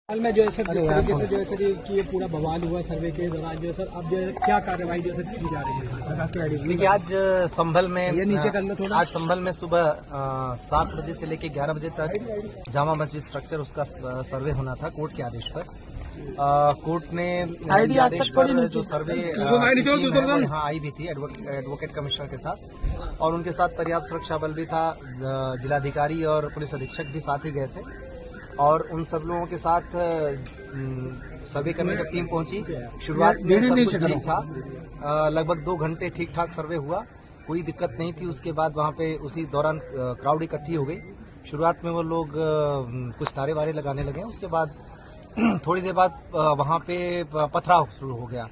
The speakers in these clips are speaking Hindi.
हाल में जो है सर, जिस तरीके से जो है सर ये पूरा बवाल हुआ सर्वे के दौरान जो है सर, अब जो है क्या कार्रवाई जो है सर की जा रही है? देखिए, आज संभल में नीचे कर लो थोड़ा। आज संभल में सुबह 7 बजे से लेकर 11 बजे तक जामा मस्जिद स्ट्रक्चर उसका सर्वे होना था कोर्ट के आदेश पर। कोर्ट ने आदेश पर जो सर्वे यहाँ आई भी थी एडवोकेट कमिश्नर के साथ, और उनके साथ पर्याप्त सुरक्षा बल भी था। जिलाधिकारी और पुलिस अधीक्षक भी साथ ही गए थे, और उन सब लोगों के साथ सर्वे करने जब टीम पहुंची, शुरुआत में सब कुछ ठीक था। लगभग 2 घंटे ठीक ठाक सर्वे हुआ, कोई दिक्कत नहीं थी। उसके बाद वहां पे उसी दौरान क्राउड इकट्ठी हो गई। शुरुआत में वो लोग कुछ नारे वारे लगाने लगे, उसके बाद थोड़ी देर बाद वहां पे पथराव शुरू हो गया।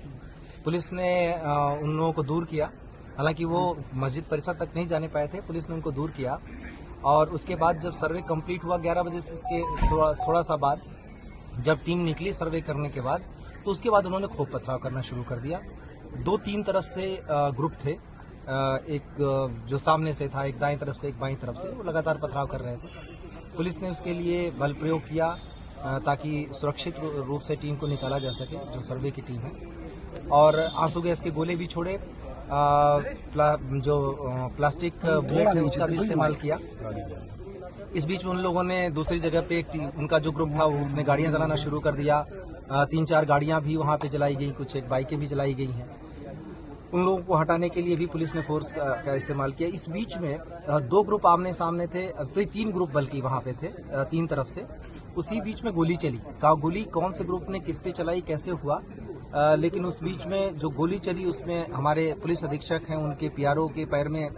पुलिस ने उन लोगों को दूर किया, हालांकि वो मस्जिद परिसर तक नहीं जाने पाए थे। पुलिस ने उनको दूर किया, और उसके बाद जब सर्वे कंप्लीट हुआ 11 बजे के थोड़ा सा बाद, जब टीम निकली सर्वे करने के बाद, तो उसके बाद उन्होंने खूब पथराव करना शुरू कर दिया। 2-3 तरफ से ग्रुप थे, एक जो सामने से था, एक दाएं तरफ से, एक बाईं तरफ से, वो लगातार पथराव कर रहे थे। पुलिस ने उसके लिए बल प्रयोग किया ताकि सुरक्षित रूप से टीम को निकाला जा सके, जो सर्वे की टीम है, और आंसू गैस के गोले भी छोड़े, जो प्लास्टिक बुलेट है उसका भी इस्तेमाल किया। इस बीच में उन लोगों ने दूसरी जगह पे उनका जो ग्रुप था उसने गाड़ियां चलाना शुरू कर दिया। 3-4 गाड़ियां भी वहां पे जलाई गई, कुछ एक बाइकें भी जलाई गई हैं। उन लोगों को हटाने के लिए भी पुलिस ने फोर्स का इस्तेमाल किया। इस बीच में 2 ग्रुप आमने सामने थे, तो 3 ग्रुप बल्कि वहां पे थे 3 तरफ से। उसी बीच में गोली चली। गोली कौन से ग्रुप ने किस पे चलाई, कैसे हुआ, लेकिन उस बीच में जो गोली चली उसमें हमारे पुलिस अधीक्षक हैं, उनके पीआरओ के पैर में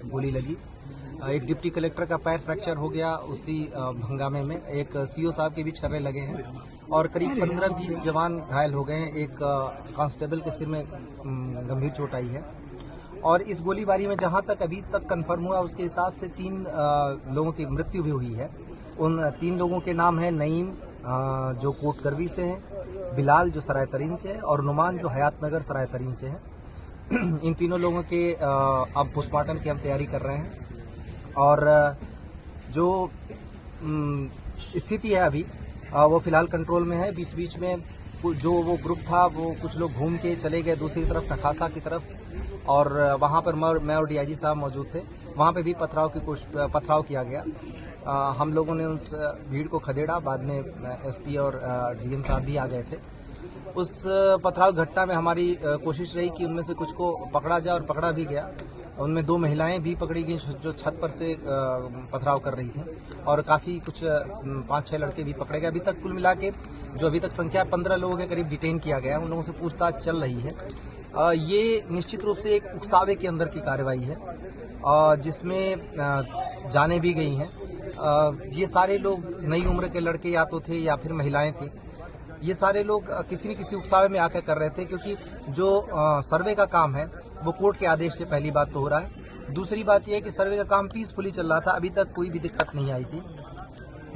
गोली लगी। एक डिप्टी कलेक्टर का पैर फ्रैक्चर हो गया उसी हंगामे में। एक सीओ साहब के भी छर्रे लगे हैं, और करीब 15-20 जवान घायल हो गए हैं। एक कांस्टेबल के सिर में गंभीर चोट आई है। और इस गोलीबारी में जहां तक अभी तक कंफर्म हुआ, उसके हिसाब से 3 लोगों की मृत्यु भी हुई है। उन 3 लोगों के नाम है नईम, जो कोटकरवी से है, बिलाल जो सराय तरीन से है, और नुमान जो हयात नगर सराय तरीन से है। इन तीनों लोगों के अब पोस्टमार्टम की हम तैयारी कर रहे हैं, और जो स्थिति है अभी वो फिलहाल कंट्रोल में है। बीच में जो वो ग्रुप था, वो कुछ लोग घूम के चले गए दूसरी तरफ, नखासा की तरफ, और वहां पर मैं और डीआईजी साहब मौजूद थे। वहां पे भी पथराव किया गया। हम लोगों ने उस भीड़ को खदेड़ा। बाद में एसपी और डीएम साहब भी आ गए थे। उस पथराव घटना में हमारी कोशिश रही कि उनमें से कुछ को पकड़ा जाए, और पकड़ा भी गया। उनमें 2 महिलाएं भी पकड़ी गई जो छत पर से पथराव कर रही थी, और काफी कुछ 5-6 लड़के भी पकड़े गए। अभी तक कुल मिला के जो अभी तक संख्या 15 लोगों के करीब डिटेन किया गया है। उन लोगों से पूछताछ चल रही है। ये निश्चित रूप से एक उकसावे के अंदर की कार्रवाई है, जिसमें जाने भी गई हैं। ये सारे लोग नई उम्र के लड़के या तो थे या फिर महिलाएं थी। ये सारे लोग किसी न किसी उकसावे में आकर कर रहे थे, क्योंकि जो सर्वे का काम है वो कोर्ट के आदेश से पहली बात तो हो रहा है। दूसरी बात यह है कि सर्वे का काम पीसफुली चल रहा था, अभी तक कोई भी दिक्कत नहीं आई थी।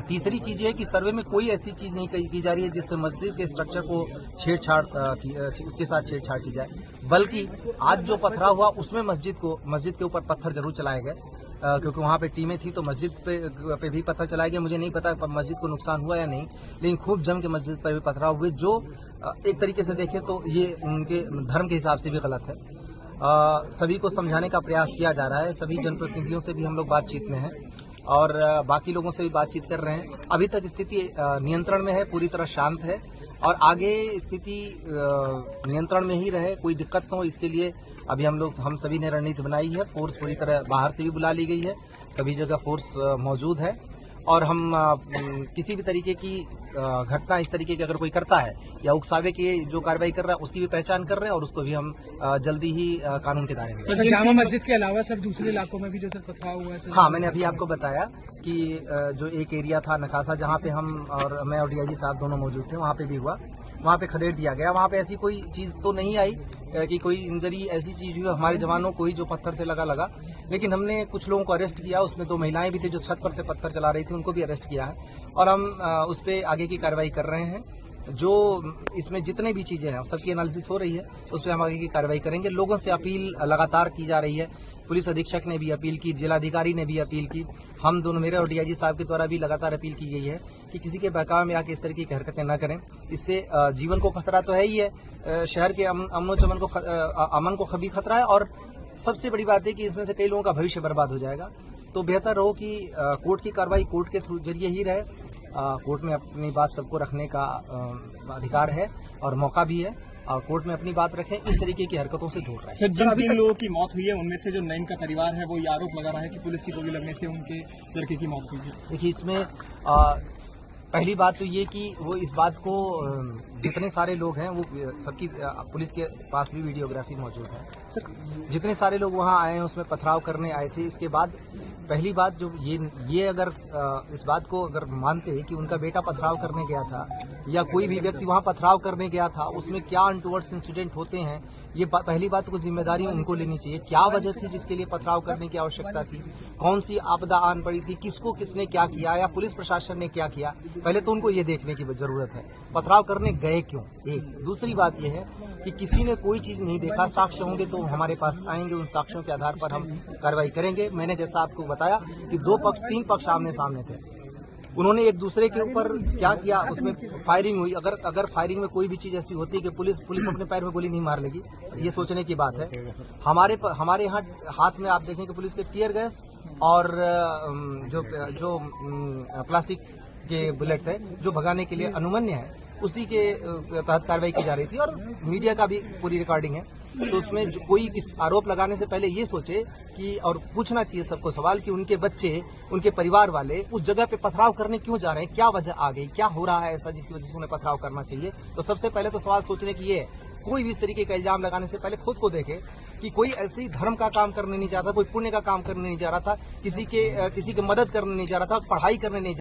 तीसरी चीज ये है कि सर्वे में कोई ऐसी चीज नहीं की जा रही है जिससे मस्जिद के स्ट्रक्चर को उसके साथ छेड़छाड़ की जाए, बल्कि आज जो पथराव हुआ उसमें मस्जिद के ऊपर पत्थर जरूर चलाए गए, क्योंकि वहां पे टीमें थी, तो मस्जिद पे भी पत्थर चलाए गए। मुझे नहीं पता मस्जिद को नुकसान हुआ या नहीं, लेकिन खूब जम के मस्जिद पर भी पथराव हुए, जो एक तरीके से देखें तो ये उनके धर्म के हिसाब से भी गलत है। सभी को समझाने का प्रयास किया जा रहा है। सभी जनप्रतिनिधियों से भी हम लोग बातचीत में हैं, और बाकी लोगों से भी बातचीत कर रहे हैं। अभी तक स्थिति नियंत्रण में है, पूरी तरह शांत है, और आगे स्थिति नियंत्रण में ही रहे, कोई दिक्कत न हो, इसके लिए अभी हम सभी ने रणनीति बनाई है। फोर्स पूरी तरह बाहर से भी बुला ली गई है, सभी जगह फोर्स मौजूद है, और हम किसी भी तरीके की घटना इस तरीके की अगर कोई करता है या उकसावे की जो कार्रवाई कर रहा है उसकी भी पहचान कर रहे हैं, और उसको भी हम जल्दी ही कानून के दायरे में। सर, जामा मस्जिद के अलावा सर दूसरे इलाकों में भी जो सर पथराव हुआ है? हाँ, मैंने अभी आपको बताया कि जो एक एरिया था नखासा, जहाँ पे मैं और डीआईजी साहब दोनों मौजूद थे, वहाँ पे भी हुआ, वहाँ पे खदेड़ दिया गया। वहाँ पे ऐसी कोई चीज तो नहीं आई कि कोई इंजरी ऐसी चीज हुई हमारे जवानों को ही जो पत्थर से लगा, लेकिन हमने कुछ लोगों को अरेस्ट किया। उसमें 2 महिलाएं भी थी जो छत पर से पत्थर चला रही थी, उनको भी अरेस्ट किया है, और हम उस पर आगे की कार्रवाई कर रहे हैं। जो इसमें जितने भी चीजें हैं सबकी एनालिसिस हो रही है, उस पर हम आगे की कार्रवाई करेंगे। लोगों से अपील लगातार की जा रही है, पुलिस अधीक्षक ने भी अपील की, जिलाधिकारी ने भी अपील की, हम दोनों मेरे और डीआईजी साहब के द्वारा भी लगातार अपील की गई है कि किसी के बहकावे में आके इस तरीके की हरकतें न करें। इससे जीवन को खतरा तो है ही है, शहर के अमन को भी खतरा है, और सबसे बड़ी बात है कि इसमें से कई लोगों का भविष्य बर्बाद हो जाएगा। तो बेहतर हो कि कोर्ट की कार्रवाई कोर्ट के जरिए ही रहे। कोर्ट में अपनी बात सबको रखने का अधिकार है और मौका भी है, और कोर्ट में अपनी बात रखें, इस तरीके की हरकतों से दूर रहें। सर, जिन 3 लोगों की मौत हुई है उनमें से जो नईम का परिवार है वो ये आरोप लगा रहा है कि पुलिस की गोली लगने से उनके लड़के की मौत हुई है। देखिए, इसमें पहली बात तो ये कि वो इस बात को जितने सारे लोग हैं वो सबकी पुलिस के पास भी वीडियोग्राफी मौजूद है। सर, जितने सारे लोग वहाँ आए हैं उसमें पथराव करने आए थे। इसके बाद पहली बात जो ये अगर इस बात को अगर मानते हैं कि उनका बेटा पथराव करने गया था या कोई भी व्यक्ति वहाँ पथराव करने गया था, उसमें क्या अनटूवर्ड्स इंसिडेंट होते हैं, ये पहली बात को जिम्मेदारी उनको लेनी चाहिए। क्या वजह थी जिसके लिए पथराव करने की आवश्यकता थी, कौन सी आपदा आन पड़ी थी, किसको किसने क्या किया या पुलिस प्रशासन ने क्या किया, पहले तो उनको ये देखने की जरूरत है। पथराव करने गए क्यों, एक। दूसरी बात यह है कि किसी ने कोई चीज नहीं देखा, साक्ष्य होंगे तो हमारे पास आएंगे, उन साक्ष्यों के आधार पर हम कार्रवाई करेंगे। मैंने जैसा आपको बताया कि 3 पक्ष आमने सामने थे, उन्होंने एक दूसरे के ऊपर क्या किया, उसमें फायरिंग हुई। अगर फायरिंग में कोई भी चीज ऐसी होती है कि पुलिस अपने पैर में गोली नहीं मार लेगी, ये सोचने की बात है। हमारे यहाँ हाथ में आप देखेंगे पुलिस के टीयर गैस और जो प्लास्टिक के बुलेट है जो भगाने के लिए अनुमन्य है, उसी के तहत कार्रवाई की जा रही थी, और मीडिया का भी पूरी रिकॉर्डिंग है। तो उसमें कोई किस आरोप लगाने से पहले ये सोचे कि, और पूछना चाहिए सबको सवाल कि उनके बच्चे, उनके परिवार वाले उस जगह पे पथराव करने क्यों जा रहे हैं, क्या वजह आ गई, क्या हो रहा है ऐसा जिसकी वजह से उन्हें पथराव करना चाहिए। तो सबसे पहले तो सवाल सोचने की ये है, कोई भी इस तरीके का इल्जाम लगाने से पहले खुद को देखे कि कोई ऐसी धर्म का काम करने नहीं जा रहा था, कोई पुण्य का काम करने नहीं जा रहा था, किसी की मदद करने नहीं जा रहा था, पढ़ाई करने नहीं